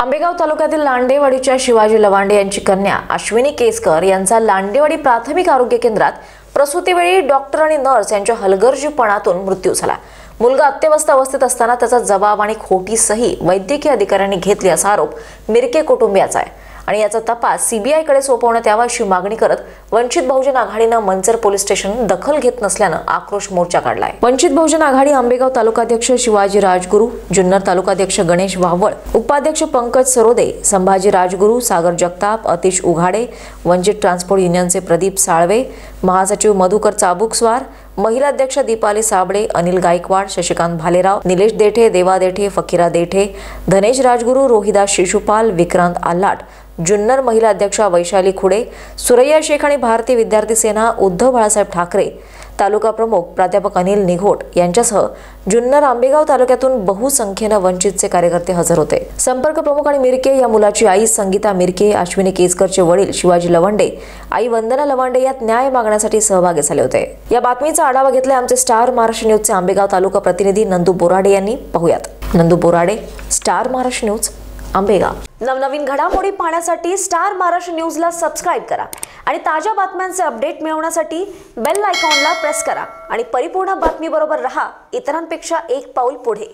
आंबेगाव तालुक्यातील लांडेवाडीच्या शिवाजी लवांडे यांची कन्या अश्विनी केसकर यांचा लांडेवाडी प्राथमिक आरोग्य केंद्रात प्रसूतीवेळी डॉक्टर आणि नर्स यांच्या हलगर्जीपणातून मृत्यू झाला। मुलगा अत्यवस्थ अवस्थेत असताना त्याचा जबाब आणि खोटी सही वैद्यकीय अधिकाऱ्यांनी घेतली असा आरोप मिरके कुटुंबियाचा आहे आणि याचा तपास सीबीआय कडे सोपवण्यात यावा अशी मागणी करत वंचित बहुजन आघाडीने मंचर पोलीस स्टेशन दखल घेत नसल्याने आक्रोश मोर्चा काढलाय। वंचित बहुजन आघाडी आंबेगाव तालुकाध्यक्ष शिवाजी राजगुरू, जुन्नर तालुकाध्यक्ष गणेश वाहवळ, उपाध्यक्ष पंकज सरोदे, संभाजी राजगुरू, सागर जगताप, अतिश उघाडे, वंचित ट्रान्सपोर्ट युनियनचे प्रदीप साळवे, महासचिव मधुकर चाबुकस्वार, महिला अध्यक्ष दीपाली साबळे, अनिल गायकवाड, शशिकांत भालेराव, निलेश देठे, देवा देठे, फकीरा देठे, धनेश राजगुरू, रोहिदास शिशुपाल, विक्रांत आल्हाट, जुन्नर महिला अध्यक्षा वैशाली खुडे, सुरैया शेख आणि भारतीय विद्यार्थी सेना उद्धव बाळासाहेब ठाकरे, तालुका प्रमुख प्राध्यापक अनिल निघोट यांच्यासह जुन्नर आंबेगाव तालुक्यातून बहुसंख्येने वंचितचे कार्यकर्ते हजर होते। संपर्क प्रमुख आणि मिरके या मुलाची आई संगीता मिरके, अश्विनी केसकरचे वडील शिवाजी लवांडे, आई वंदना लवांडे यात न्याय मागण्यासाठी सहभागी झाले होते। या बातमीचा आढावा घेतलाय आमचे स्टार महाराष्ट्र न्यूजचे आंबेगाव तालुका प्रतिनिधी नंदू बोराडे यांनी। पाहूयात। Nandu Borade, star Maharashtra news, Ambegaon. नवनवीन घडामोडी पाहण्यासाठी स्टार महाराष्ट्र न्यूजला सबस्क्राइब करा आणि ताज्या बातम्यांचे अपडेट मिळवण्यासाठी बेल आयकॉनला प्रेस करा आणि परिपूर्ण बातमी बरोबर रहा, इतरांपेक्षा एक पाऊल पुढे।